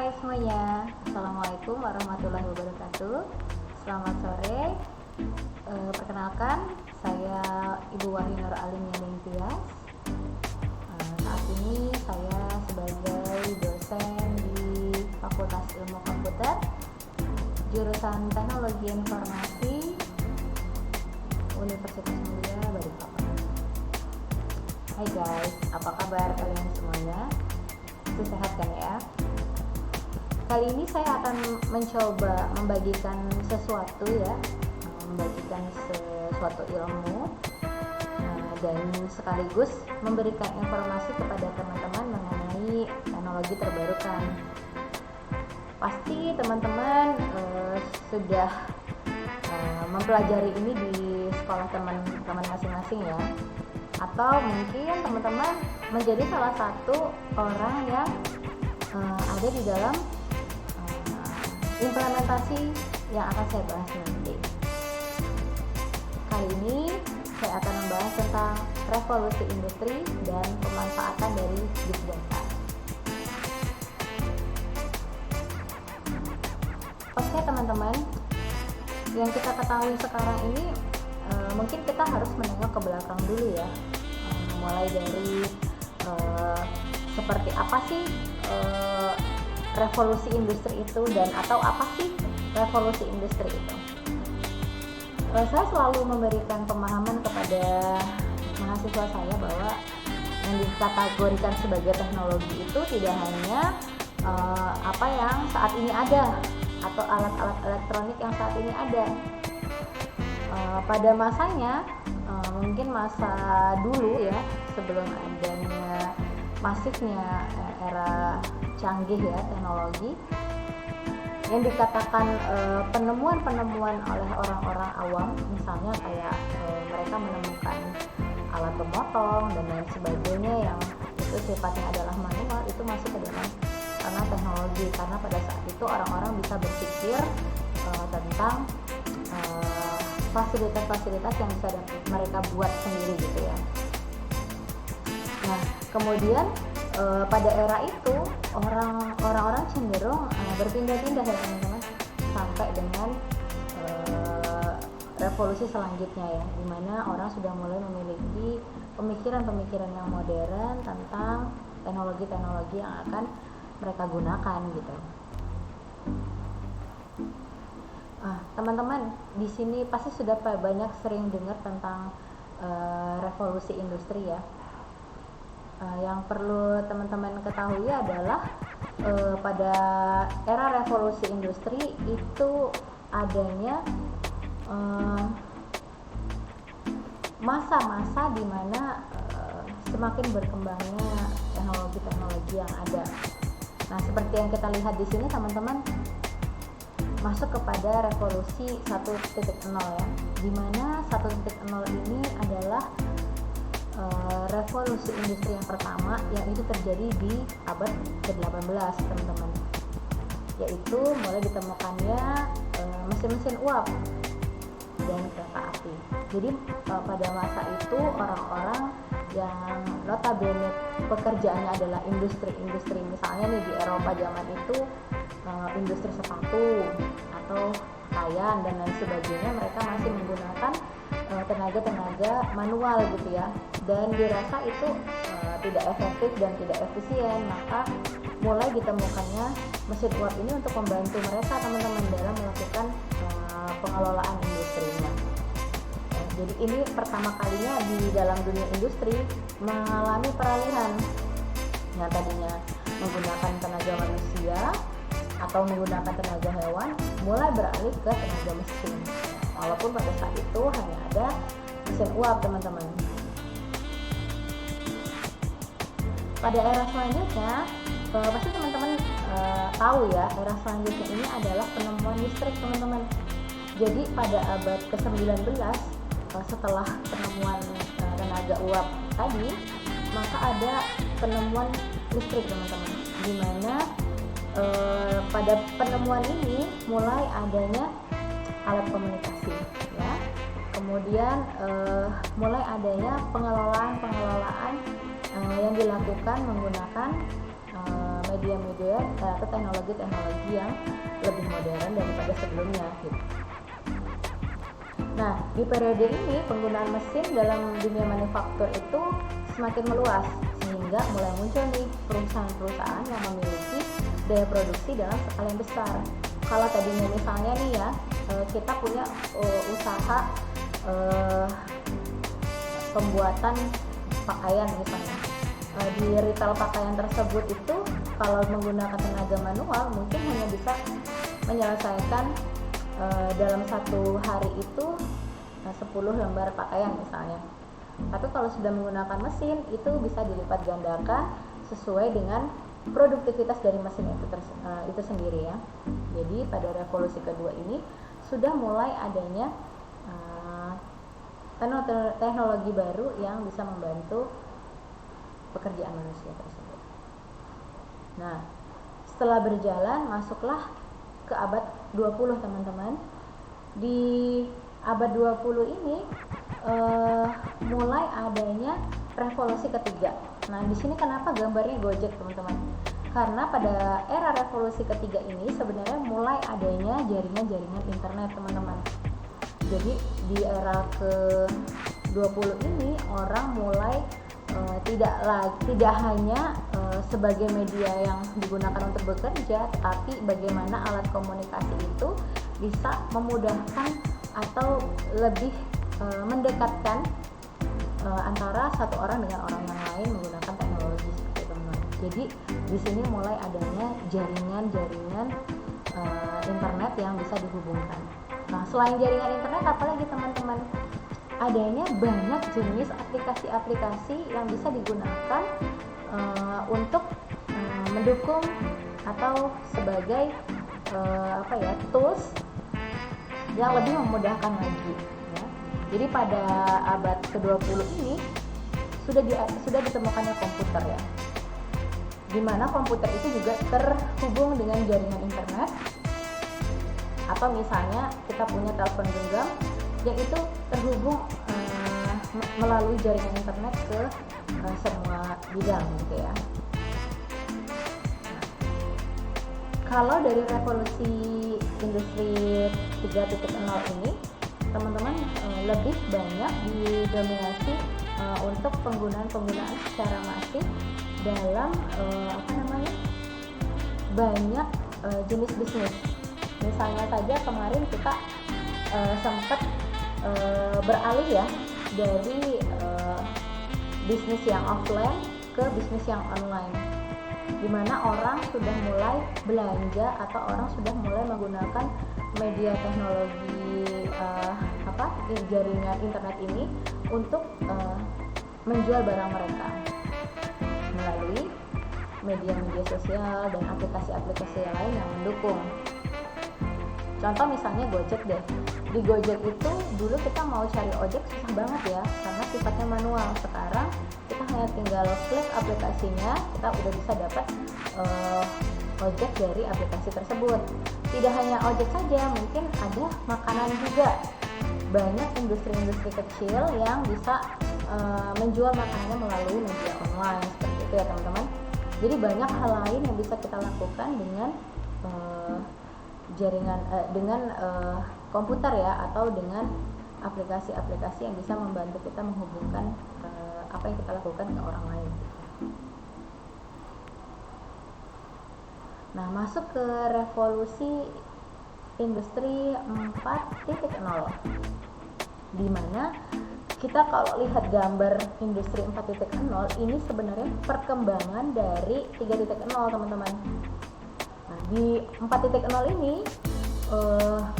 Hai semuanya, Assalamualaikum warahmatullahi wabarakatuh. Selamat sore. Perkenalkan, saya Ibu Wahyu Nur Alim Ningtyas. Saat ini saya sebagai dosen di Fakultas Ilmu Komputer, jurusan Teknologi Informasi, Universitas Mulia Balikpapan. Hai guys, apa kabar kalian semuanya? Masih sehat kan ya? Kali ini saya akan mencoba membagikan sesuatu ilmu dan sekaligus memberikan informasi kepada teman-teman mengenai teknologi terbarukan. Pasti teman-teman sudah mempelajari ini di sekolah teman-teman masing-masing ya, atau mungkin teman-teman menjadi salah satu orang yang ada di dalam implementasi yang akan saya bahas nanti. Kali ini saya akan membahas tentang revolusi industri dan pemanfaatan dari big data. Oke teman-teman, yang kita ketahui sekarang ini mungkin kita harus menengok ke belakang dulu ya, mulai dari seperti apa sih revolusi industri itu dan atau apa sih revolusi industri itu. Saya selalu memberikan pemahaman kepada mahasiswa saya bahwa yang dikategorikan sebagai teknologi itu tidak hanya apa yang saat ini ada atau alat-alat elektronik yang saat ini ada. Pada masanya mungkin masa dulu ya, sebelum adanya masifnya era canggih ya teknologi, yang dikatakan penemuan-penemuan oleh orang-orang awam, misalnya kayak mereka menemukan alat pemotong dan lain sebagainya yang itu sifatnya adalah manual, itu masuk ke dalam karena teknologi, karena pada saat itu orang-orang bisa berpikir tentang fasilitas-fasilitas yang bisa mereka buat sendiri gitu ya. Nah kemudian pada era itu orang-orang cenderung berpindah-pindah ya teman-teman, sampai dengan revolusi selanjutnya ya, dimana orang sudah mulai memiliki pemikiran-pemikiran yang modern tentang teknologi-teknologi yang akan mereka gunakan gitu. Teman-teman di sini pasti sudah banyak sering dengar tentang revolusi industri ya. Yang perlu teman-teman ketahui adalah pada era revolusi industri itu adanya masa-masa di mana semakin berkembangnya teknologi-teknologi yang ada. Nah, seperti yang kita lihat di sini teman-teman, masuk kepada revolusi 1.0 ya, di mana 1.0 ini adalah revolusi industri yang pertama yang itu terjadi di abad ke-18 teman-teman, yaitu mulai ditemukannya mesin-mesin uap dan kereta api. Jadi pada masa itu orang-orang yang notabene pekerjaannya adalah industri misalnya nih di Eropa zaman itu industri sepatu atau pakaian dan lain sebagainya, mereka masih menggunakan tenaga manual gitu ya, dan dirasa itu tidak efektif dan tidak efisien, maka mulai ditemukannya mesin uap ini untuk membantu mereka teman-teman dalam melakukan pengelolaan industrinya. Jadi ini pertama kalinya di dalam dunia industri mengalami peralihan yang tadinya menggunakan tenaga manusia atau menggunakan tenaga hewan, mulai beralih ke tenaga mesin. Walaupun pada saat itu hanya ada mesin uap teman-teman. Pada era selanjutnya pasti teman-teman tahu ya, era selanjutnya ini adalah penemuan listrik teman-teman. Jadi pada abad ke-19 setelah penemuan tenaga uap tadi, maka ada penemuan listrik teman-teman, di mana pada penemuan ini mulai adanya alat komunikasi ya, kemudian mulai adanya pengelolaan yang dilakukan menggunakan media-media atau teknologi-teknologi yang lebih modern daripada sebelumnya gitu. Nah, di periode ini penggunaan mesin dalam dunia manufaktur itu semakin meluas, sehingga mulai muncul nih perusahaan-perusahaan yang memiliki daya produksi dalam skala yang besar. Kalau tadinya misalnya nih ya, kita punya usaha pembuatan pakaian misalnya, di retail pakaian tersebut itu kalau menggunakan tenaga manual mungkin hanya bisa menyelesaikan dalam satu hari itu 10 lembar pakaian misalnya. Tapi kalau sudah menggunakan mesin itu bisa dilipat gandakan sesuai dengan produktivitas dari mesin itu sendiri ya. Jadi pada revolusi kedua ini sudah mulai adanya teknologi baru yang bisa membantu pekerjaan manusia tersebut. Nah, setelah berjalan masuklah ke abad 20 teman-teman. Di abad 20 ini mulai adanya revolusi ketiga. Nah, di sini kenapa gambarnya Gojek teman-teman? Karena pada era revolusi ketiga ini sebenarnya mulai adanya jaringan-jaringan internet teman-teman. Jadi di era ke-20 ini orang mulai tidak hanya sebagai media yang digunakan untuk bekerja, tetapi bagaimana alat komunikasi itu bisa memudahkan atau lebih mendekatkan antara satu orang dengan orang yang lain menggunakan teknologi seperti itu. Jadi di sini mulai adanya jaringan-jaringan internet yang bisa dihubungkan. Nah, selain jaringan internet, apalagi teman-teman? Adanya banyak jenis aplikasi-aplikasi yang bisa digunakan untuk mendukung atau sebagai tools yang lebih memudahkan lagi ya. Jadi pada abad ke-20 ini sudah ditemukannya komputer ya, dimana komputer itu juga terhubung dengan jaringan internet. Atau misalnya kita punya telepon genggam yang itu terhubung melalui jaringan internet ke semua bidang gitu ya. Nah, kalau dari revolusi industri 3.0 ini teman-teman lebih banyak didominasi untuk penggunaan secara masif dalam banyak jenis bisnis. Misalnya saja kemarin kita sempat beralih ya dari bisnis yang offline ke bisnis yang online, di mana orang sudah mulai belanja atau orang sudah mulai menggunakan media teknologi jaringan internet ini untuk menjual barang mereka melalui media-media sosial dan aplikasi-aplikasi lain yang mendukung. Contoh misalnya Gojek deh. Di Gojek itu dulu kita mau cari ojek susah banget ya, karena sifatnya manual. Sekarang kita hanya tinggal klik aplikasinya, kita udah bisa dapat ojek dari aplikasi tersebut. Tidak hanya ojek saja, mungkin ada makanan juga. Banyak industri-industri kecil yang bisa menjual makanannya melalui media online seperti itu ya teman-teman. Jadi banyak hal lain yang bisa kita lakukan dengan komputer ya, atau dengan aplikasi-aplikasi yang bisa membantu kita menghubungkan apa yang kita lakukan ke orang lain. Nah, masuk ke revolusi industri 4.0, di mana kita kalau lihat gambar industri 4.0 ini sebenarnya perkembangan dari 3.0 teman-teman. Nah, di 4.0 ini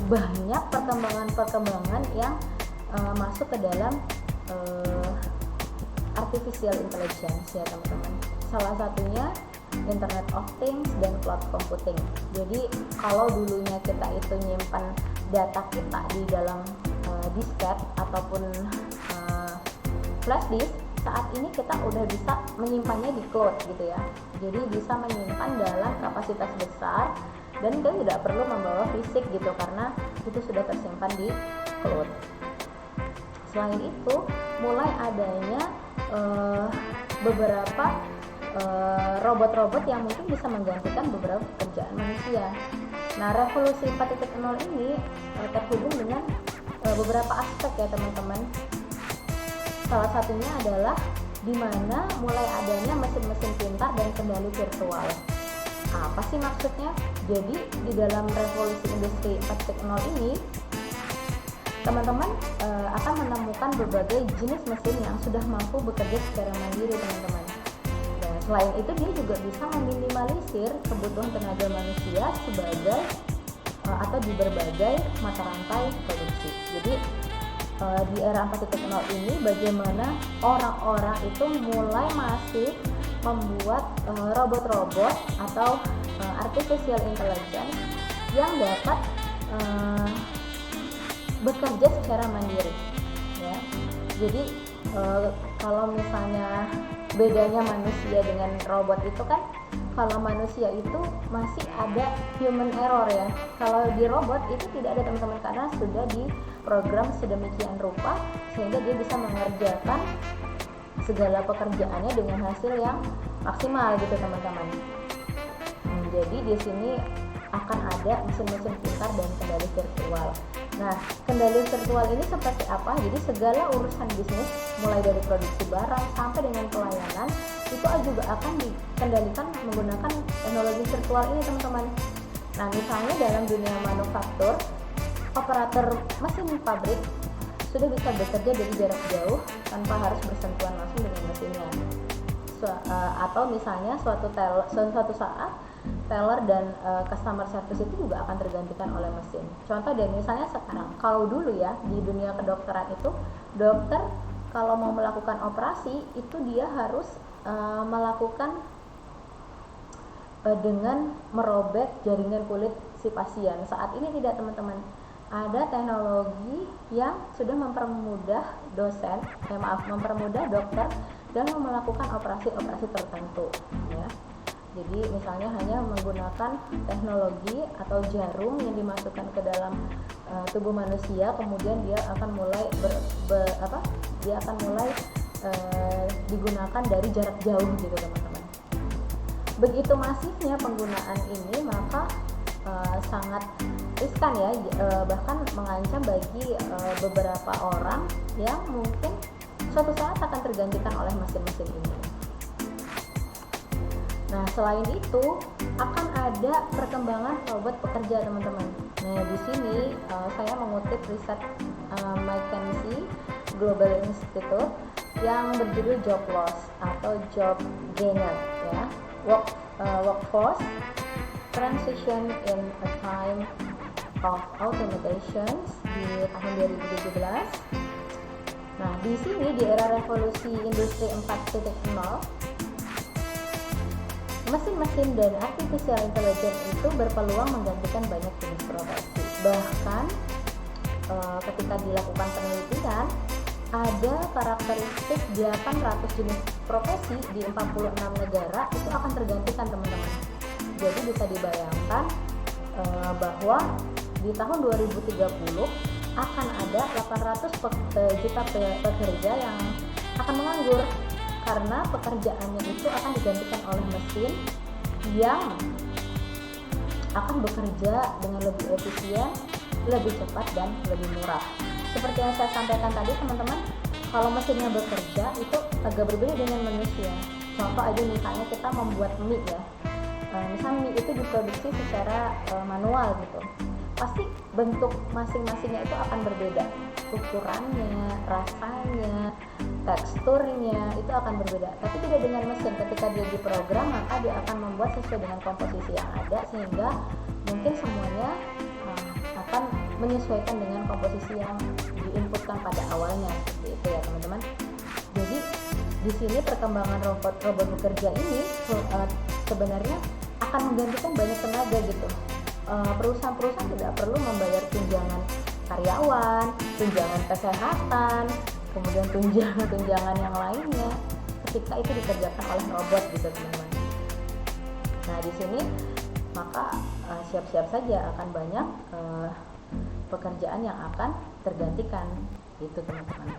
banyak perkembangan yang masuk ke dalam artificial intelligence ya teman-teman. Salah satunya Internet of Things dan cloud computing. Jadi kalau dulunya kita itu nyimpan data kita di dalam disket ataupun flash disk, saat ini kita udah bisa menyimpannya di cloud gitu ya. Jadi bisa menyimpan dalam kapasitas besar dan kita tidak perlu membawa fisik gitu, karena itu sudah tersimpan di cloud. Selain itu mulai adanya beberapa robot-robot yang mungkin bisa menggantikan beberapa pekerjaan manusia. Nah, revolusi 4.0 ini terhubung dengan beberapa aspek ya teman-teman. Salah satunya adalah di mana mulai adanya mesin-mesin pintar dan kendali virtual. Apa sih maksudnya? Jadi di dalam revolusi industri 4.0 ini teman-teman akan menemukan berbagai jenis mesin yang sudah mampu bekerja secara mandiri teman-teman. Dan selain itu dia juga bisa meminimalisir kebutuhan tenaga manusia sebagai atau di berbagai mata rantai produksi. Jadi di era 4.0 ini bagaimana orang-orang itu mulai masif membuat robot-robot atau artificial intelligence yang dapat bekerja secara mandiri ya. Jadi kalau misalnya bedanya manusia dengan robot itu kan, kalau manusia itu masih ada human error ya. Kalau di robot itu tidak ada teman-teman, karena sudah diprogram sedemikian rupa sehingga dia bisa mengerjakan segala pekerjaannya dengan hasil yang maksimal gitu teman-teman. Jadi di sini akan ada mesin-mesin pintar dan kendali virtual. Nah, kendali virtual ini seperti apa? Jadi segala urusan bisnis mulai dari produksi barang sampai dengan pelayanan itu juga akan dikendalikan menggunakan teknologi virtual ini teman-teman. Nah, misalnya dalam dunia manufaktur, operator mesin pabrik sudah bisa bekerja dari jarak jauh tanpa harus bersentuhan langsung dengan mesinnya. Atau misalnya suatu saat teller dan customer service itu juga akan tergantikan oleh mesin. Contoh dan misalnya sekarang, kalau dulu ya di dunia kedokteran itu dokter kalau mau melakukan operasi itu dia harus melakukan dengan merobek jaringan kulit si pasien. Saat ini tidak teman-teman, ada teknologi yang sudah mempermudah mempermudah dokter dalam melakukan operasi-operasi tertentu ya. Jadi misalnya hanya menggunakan teknologi atau jarum yang dimasukkan ke dalam tubuh manusia, kemudian dia akan mulai digunakan dari jarak jauh gitu teman-teman. Begitu masifnya penggunaan ini maka sangat riskan ya, bahkan mengancam bagi beberapa orang yang mungkin suatu saat akan tergantikan oleh mesin-mesin ini. Nah, selain itu akan ada perkembangan robot pekerja teman-teman. Nah, di sini saya mengutip riset McKinsey Global Institute yang berjudul Job Loss atau Job Gainer ya, Workforce Transition in a Time of Automations di tahun 2017. Nah, di sini di era revolusi industri 4.0 mesin-mesin dan artificial intelligence itu berpeluang menggantikan banyak jenis profesi. Bahkan ketika dilakukan penelitian, ada karakteristik 800 jenis profesi di 46 negara itu akan tergantikan teman-teman. Jadi bisa dibayangkan bahwa di tahun 2030 akan ada 800 juta pekerja yang akan menganggur karena pekerjaannya itu akan digantikan oleh mesin yang akan bekerja dengan lebih efisien, lebih cepat dan lebih murah. Seperti yang saya sampaikan tadi teman-teman, kalau mesinnya bekerja itu agak berbeda dengan manusia. Contoh aja misalnya kita membuat mie ya, misalnya mie itu diproduksi secara manual gitu, pasti bentuk masing-masingnya itu akan berbeda, ukurannya, rasanya, teksturnya itu akan berbeda. Tapi tidak dengan mesin, ketika dia diprogram maka dia akan membuat sesuai dengan komposisi yang ada sehingga mungkin semuanya akan menyesuaikan dengan komposisi yang diinputkan pada awalnya, seperti itu ya teman-teman. Jadi di sini perkembangan robot bekerja ini sebenarnya akan menggantikan banyak tenaga gitu. Perusahaan-perusahaan tidak perlu membayar tunjangan karyawan, tunjangan kesehatan, kemudian tunjangan yang lainnya ketika itu dikerjakan oleh robot gitu teman-teman. Nah di sini maka siap-siap saja akan banyak pekerjaan yang akan tergantikan gitu teman-teman.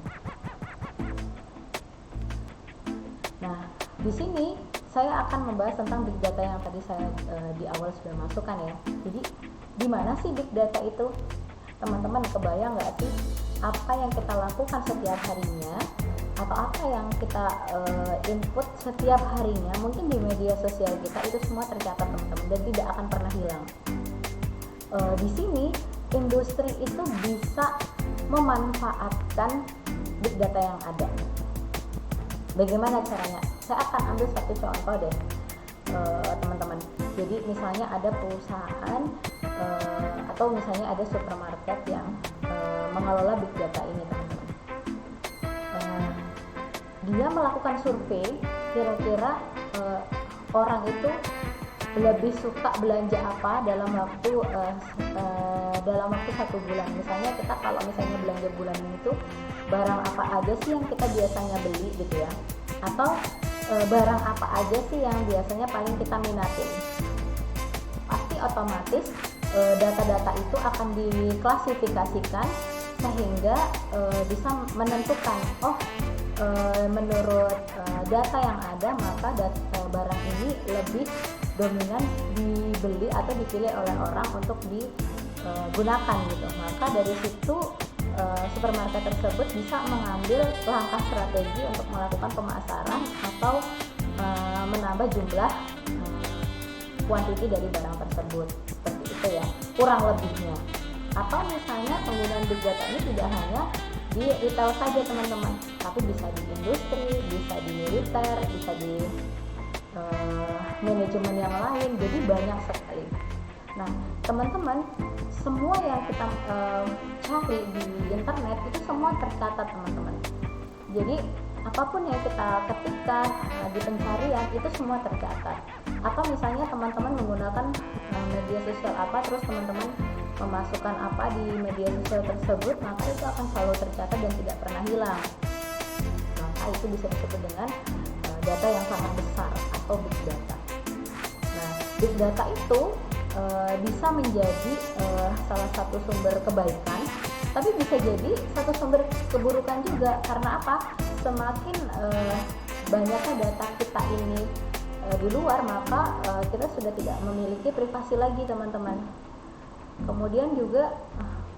Nah di sini saya akan membahas tentang big data yang tadi saya di awal sudah masukkan ya. Jadi di mana sih big data itu? Teman-teman kebayang nggak sih apa yang kita lakukan setiap harinya atau apa yang kita input setiap harinya mungkin di media sosial kita itu semua tercatat teman-teman dan tidak akan pernah hilang. Di sini industri itu bisa memanfaatkan big data yang ada. Bagaimana caranya? Saya akan ambil satu contoh deh teman-teman. Jadi misalnya ada perusahaan atau misalnya ada supermarket yang mengelola big data ini teman-teman. Dia melakukan survei kira-kira orang itu lebih suka belanja apa dalam waktu 1 bulan. Misalnya kita kalau misalnya belanja bulan ini tuh barang apa aja sih yang kita biasanya beli gitu ya, atau barang apa aja sih yang biasanya paling kita minatin. Pasti otomatis data-data itu akan diklasifikasikan sehingga bisa menentukan menurut data yang ada maka barang ini lebih dominan dibeli atau dipilih oleh orang untuk digunakan gitu. Maka dari situ supermarket tersebut bisa mengambil langkah strategi untuk melakukan pemasaran atau menambah jumlah kuantiti dari barang tersebut, seperti itu ya kurang lebihnya. Atau misalnya penggunaan big data ini tidak hanya di retail saja teman-teman, tapi bisa di industri, bisa di militer, bisa di manajemen yang lain, jadi banyak sekali. Nah teman-teman, semua yang kita cari di internet itu semua tercatat teman-teman. Jadi apapun yang kita ketikkan di pencarian itu semua tercatat. Atau misalnya teman-teman menggunakan media sosial apa, terus teman-teman memasukkan apa di media sosial tersebut, maka itu akan selalu tercatat dan tidak pernah hilang. Maka itu bisa disebut dengan data yang sangat besar atau big data. Nah, big data itu bisa menjadi salah satu sumber kebaikan, tapi bisa jadi satu sumber keburukan juga. Karena apa? Semakin banyaknya data kita ini di luar, maka kita sudah tidak memiliki privasi lagi teman-teman. Kemudian juga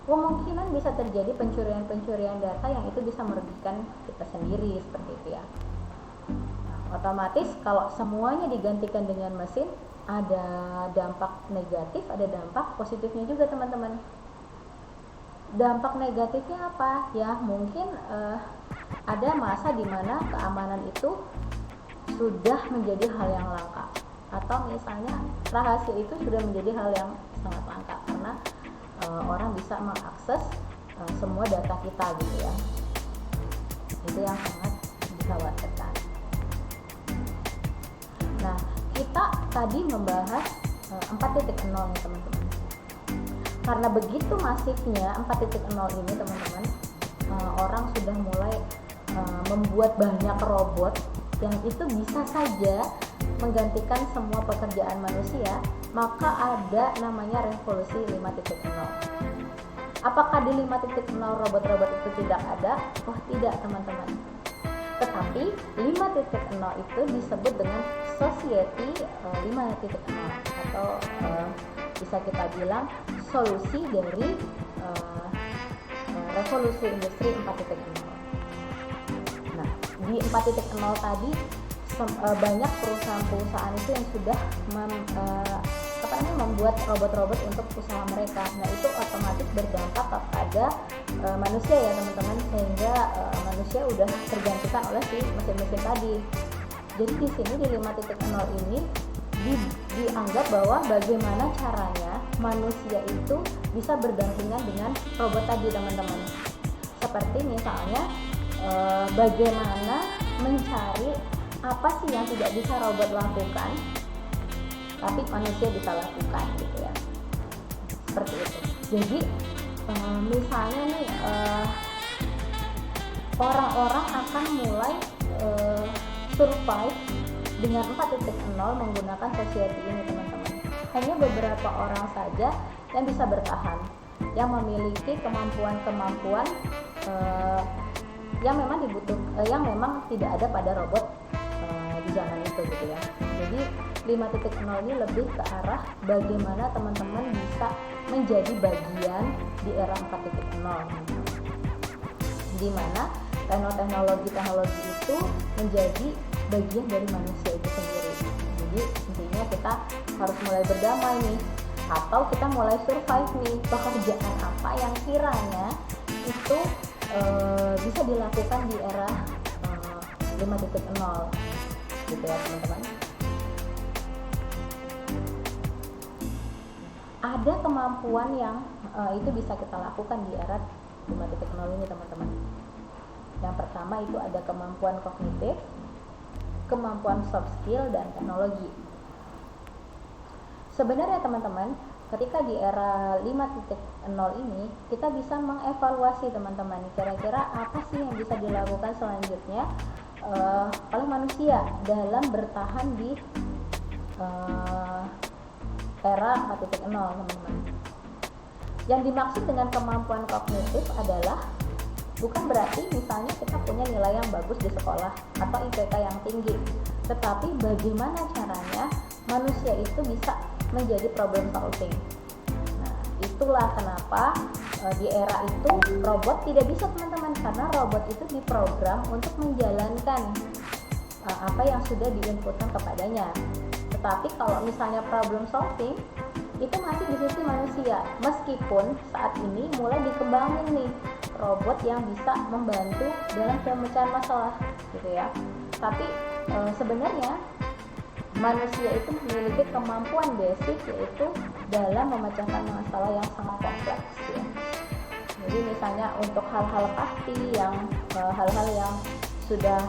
kemungkinan bisa terjadi pencurian data yang itu bisa merugikan kita sendiri, seperti itu ya. Nah, otomatis kalau semuanya digantikan dengan mesin, ada dampak negatif, ada dampak positifnya juga teman-teman. Dampak negatifnya apa? Ya mungkin ada masa di mana keamanan itu sudah menjadi hal yang langka, atau misalnya rahasia itu sudah menjadi hal yang sangat langka karena orang bisa mengakses semua data kita gitu ya. Itu yang sangat dikhawatirkan. Nah, kita tadi membahas 4.0 nih teman-teman. Karena begitu masifnya 4.0 ini teman-teman, orang sudah mulai membuat banyak robot yang itu bisa saja menggantikan semua pekerjaan manusia, maka ada namanya revolusi 5.0. Apakah di 5.0 robot-robot itu tidak ada? Oh tidak teman-teman. Tetapi 5.0 itu disebut dengan society 5.0 atau bisa kita bilang solusi dari revolusi industri 4.0. Nah, di 4.0 tadi banyak perusahaan-perusahaan itu yang sudah membuat robot-robot untuk usaha mereka. Nah, itu otomatis berdampak kepada manusia ya teman-teman, sehingga manusia udah tergantikan oleh si mesin-mesin tadi. Jadi di sini di 5.0 ini dianggap bahwa bagaimana caranya manusia itu bisa berdampingan dengan robot tadi teman-teman. Seperti misalnya bagaimana mencari apa sih yang tidak bisa robot lakukan tapi manusia bisa lakukan gitu ya, seperti itu. Jadi misalnya nih orang-orang akan mulai survive dengan 4.0 menggunakan society ini teman-teman. Hanya beberapa orang saja yang bisa bertahan, yang memiliki kemampuan-kemampuan yang memang yang memang tidak ada pada robot di zaman itu gitu ya. 5.0 ini lebih ke arah bagaimana teman-teman bisa menjadi bagian di era 4.0, di mana teknologi itu menjadi bagian dari manusia itu sendiri. Jadi intinya kita harus mulai berdamai nih, atau kita mulai survive nih, pekerjaan apa yang kiranya itu bisa dilakukan di era 5.0 gitu ya teman-teman. Ada kemampuan yang itu bisa kita lakukan di era 5.0 ini teman-teman. Yang pertama itu ada kemampuan kognitif, kemampuan soft skill, dan teknologi. Sebenarnya teman-teman, ketika di era 5.0 ini kita bisa mengevaluasi teman-teman, kira-kira apa sih yang bisa dilakukan selanjutnya oleh manusia dalam bertahan di era 4.0 teman-teman. Yang dimaksud dengan kemampuan kognitif adalah bukan berarti misalnya kita punya nilai yang bagus di sekolah atau IPK yang tinggi, tetapi bagaimana caranya manusia itu bisa menjadi problem solving. Nah, itulah kenapa di era itu robot tidak bisa teman-teman, karena robot itu diprogram untuk menjalankan apa yang sudah diinputkan kepadanya. Tetapi kalau misalnya problem solving itu masih di sisi manusia, meskipun saat ini mulai dikembangin nih robot yang bisa membantu dalam pemecahan masalah gitu ya. Tapi sebenarnya manusia itu memiliki kemampuan basic, yaitu dalam memecahkan masalah yang sangat kompleks ya. Jadi misalnya untuk hal-hal pasti yang hal-hal yang sudah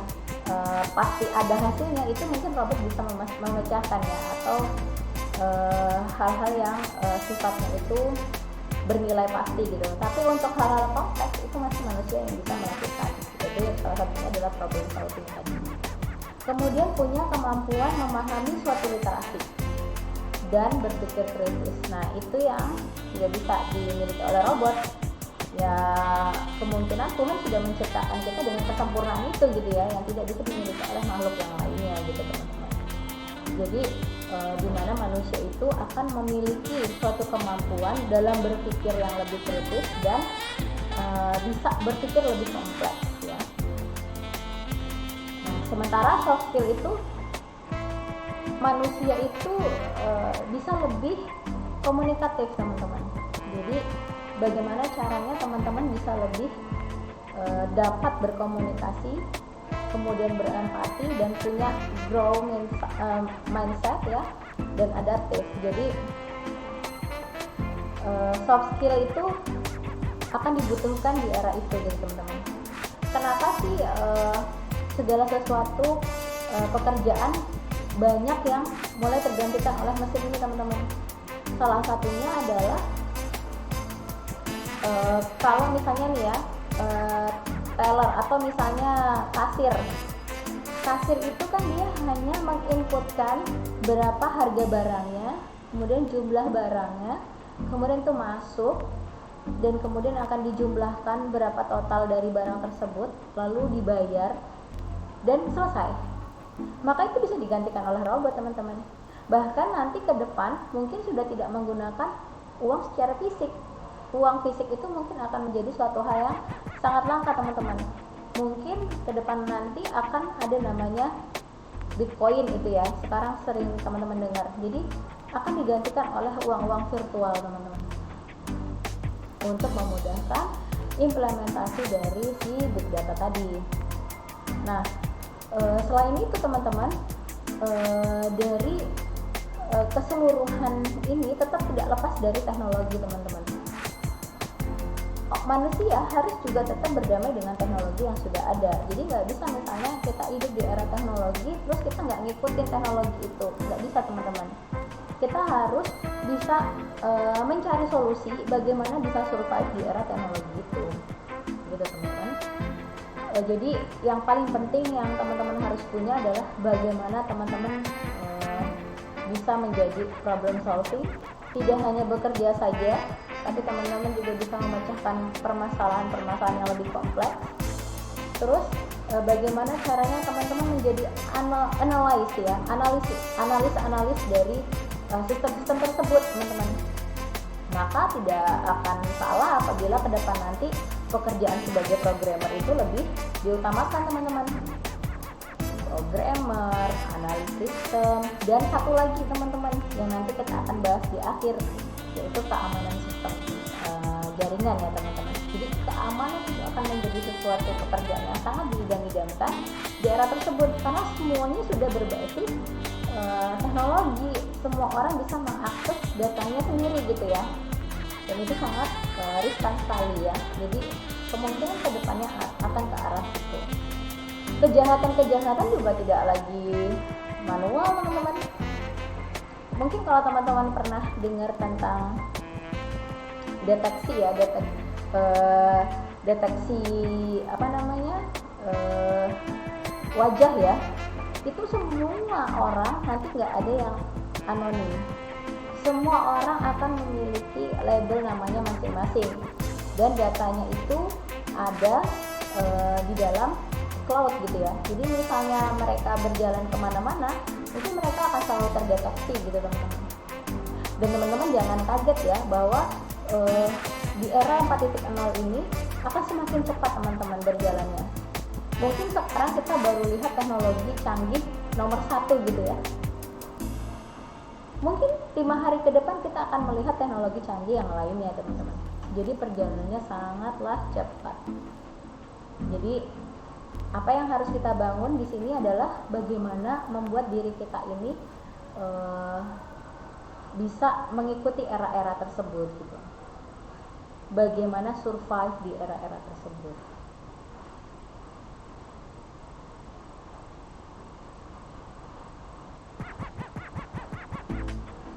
pasti ada hasilnya, itu mungkin robot bisa memecahkannya, atau hal-hal yang sifatnya itu bernilai pasti gitu. Tapi untuk hal-hal kompleks itu masih manusia yang bisa melakukan. Jadi salah satunya adalah problem solving tadi. Kemudian punya kemampuan memahami suatu literasi dan berpikir kritis. Nah, itu yang tidak bisa dimiliki oleh robot. Ya, kemungkinan Tuhan sudah menciptakan kita dengan kesempurnaan itu gitu ya, yang tidak bisa dimiliki oleh makhluk yang lainnya gitu teman-teman. Jadi di mana manusia itu akan memiliki suatu kemampuan dalam berpikir yang lebih kritis dan bisa berpikir lebih kompleks ya. Nah, sementara soft skill itu manusia itu bisa lebih komunikatif teman-teman. Jadi bagaimana caranya teman-teman bisa lebih dapat berkomunikasi, kemudian berempati dan punya growing mindset ya, dan adaptif. Jadi soft skill itu akan dibutuhkan di era itu gitu teman-teman. Kenapa sih segala sesuatu pekerjaan banyak yang mulai tergantikan oleh mesin ini teman-teman? Salah satunya adalah kalau misalnya nih ya teller atau misalnya kasir itu kan dia hanya menginputkan berapa harga barangnya, kemudian jumlah barangnya, kemudian itu masuk dan kemudian akan dijumlahkan berapa total dari barang tersebut, lalu dibayar dan selesai. Maka itu bisa digantikan oleh robot teman-teman. Bahkan nanti ke depan mungkin sudah tidak menggunakan uang secara fisik. Uang fisik itu mungkin akan menjadi suatu hal yang sangat langka teman-teman. Mungkin ke depan nanti akan ada namanya Bitcoin itu ya, sekarang sering teman-teman dengar. Jadi akan digantikan oleh uang-uang virtual teman-teman, untuk memudahkan implementasi dari si big data tadi. Nah, selain itu teman-teman, dari keseluruhan ini tetap tidak lepas dari teknologi teman-teman. Manusia harus juga tetap berdamai dengan teknologi yang sudah ada. Jadi nggak bisa misalnya kita hidup di era teknologi terus kita nggak ngikutin teknologi itu, nggak bisa teman-teman. Kita harus bisa mencari solusi bagaimana bisa survive di era teknologi itu, gitu teman-teman. Jadi yang paling penting yang teman-teman harus punya adalah bagaimana teman-teman bisa menjadi problem solving, tidak hanya bekerja saja, tapi teman-teman juga bisa memecahkan permasalahan-permasalahan yang lebih kompleks. Terus bagaimana caranya teman-teman menjadi analis dari sistem-sistem tersebut, teman-teman. Maka tidak akan salah apabila ke depan nanti pekerjaan sebagai programmer itu lebih diutamakan, teman-teman. Programmer, analis sistem, dan satu lagi teman-teman yang nanti kita akan bahas di akhir, yaitu keamanan sistem jaringan ya teman-teman. Jadi keamanan itu akan menjadi sesuatu pekerjaan yang sangat diidam-idamkan di era tersebut, karena semuanya sudah berbasis teknologi, semua orang bisa mengakses datanya sendiri gitu ya, dan itu sangat riskan sekali ya. Jadi kemungkinan kedepannya akan ke arah itu. Kejahatan juga tidak lagi manual, teman-teman. Mungkin kalau teman-teman pernah dengar tentang deteksi wajah ya, itu semua orang nanti nggak ada yang anonim, semua orang akan memiliki label namanya masing-masing, dan datanya itu ada di dalam cloud gitu ya. Jadi misalnya mereka berjalan kemana-mana, itu mereka akan selalu terdeteksi gitu teman-teman. Dan teman-teman jangan kaget ya bahwa di era 4.0 ini akan semakin cepat teman-teman berjalannya. Mungkin sekarang kita baru lihat teknologi canggih nomor 1 gitu ya. Mungkin 5 hari ke depan kita akan melihat teknologi canggih yang lainnya teman-teman. Jadi perjalanannya sangatlah cepat. Jadi apa yang harus kita bangun di sini adalah bagaimana membuat diri kita ini bisa mengikuti era-era tersebut gitu. Bagaimana survive di era-era tersebut.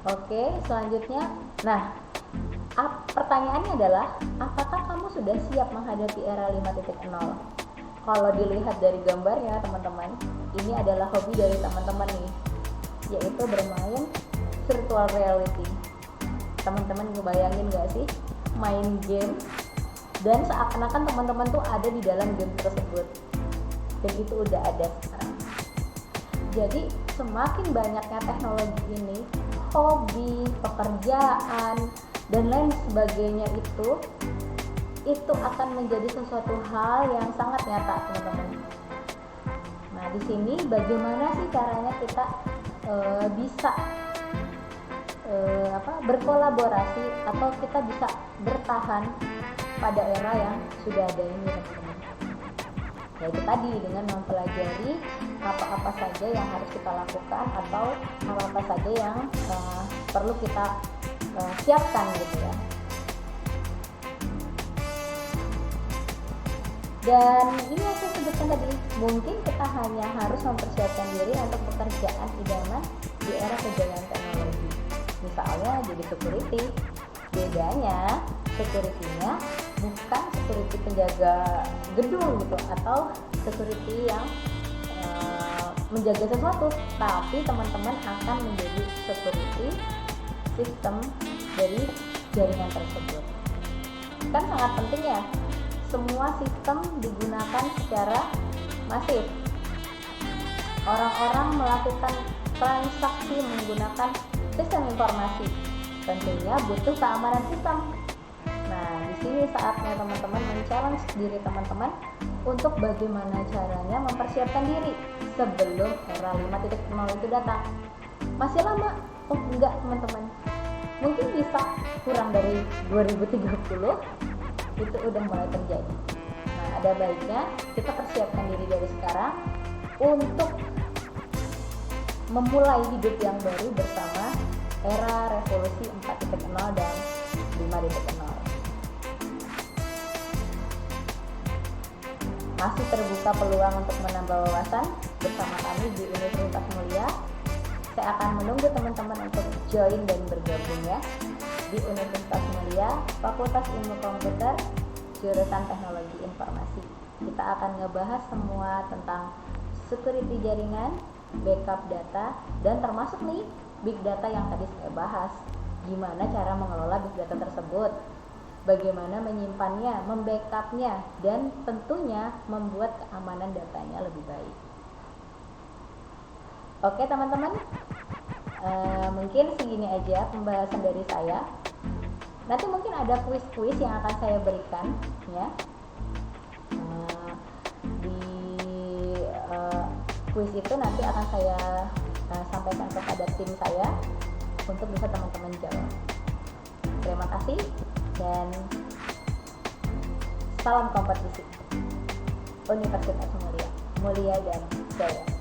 Oke, selanjutnya. Nah, pertanyaannya adalah apakah kamu sudah siap menghadapi era 5.0? Kalau dilihat dari gambarnya teman-teman, ini adalah hobi dari teman-teman nih, yaitu bermain virtual reality. Teman-teman ngebayangin gak sih main game dan seakan-akan teman-teman tuh ada di dalam game tersebut, dan itu udah ada sekarang. Jadi semakin banyaknya teknologi ini, hobi, pekerjaan, dan lain sebagainya itu akan menjadi sesuatu hal yang sangat nyata teman-teman. Nah di sini bagaimana sih caranya kita bisa berkolaborasi atau kita bisa bertahan pada era yang sudah ada ini teman-teman. Yaitu tadi dengan mempelajari apa-apa saja yang harus kita lakukan atau apa-apa saja yang perlu kita siapkan gitu ya. Dan ini yang saya sebutkan tadi, mungkin kita hanya harus mempersiapkan diri untuk pekerjaan idaman di era kejayaan teknologi. Misalnya jadi security. Bedanya security-nya bukan security penjaga gedung gitu atau security yang menjaga sesuatu, tapi teman-teman akan menjadi security sistem dari jaringan tersebut. Kan sangat penting ya, semua sistem digunakan secara masif. Orang-orang melakukan transaksi menggunakan sistem informasi. Tentunya butuh keamanan sistem. Nah, di sini saatnya teman-teman men-challenge diri teman-teman untuk bagaimana caranya mempersiapkan diri sebelum era 5.0 itu datang. Masih lama? Oh enggak teman-teman. Mungkin bisa kurang dari 2030 itu udah mulai terjadi. Nah, ada baiknya kita persiapkan diri dari sekarang untuk memulai hidup yang baru bersama era revolusi 4.0 dan 5.0. Masih terbuka peluang untuk menambah wawasan bersama kami di Universitas Mulia. Saya akan menunggu teman-teman untuk join dan bergabung ya di Universitas Mulia, Fakultas Ilmu Komputer, jurusan Teknologi Informasi. Kita akan ngebahas semua tentang security jaringan, backup data, dan termasuk nih big data yang tadi saya bahas. Gimana cara mengelola big data tersebut? bagaimana menyimpannya, membackupnya, dan tentunya membuat keamanan datanya lebih baik. Oke teman-teman, mungkin segini aja pembahasan dari saya. Nanti mungkin ada kuis-kuis yang akan saya berikan ya. Di kuis itu nanti akan saya sampaikan kepada tim saya untuk bisa teman-teman jawab. Terima kasih dan salam kompetisi. Universitas Mulia, mulia dan jaya.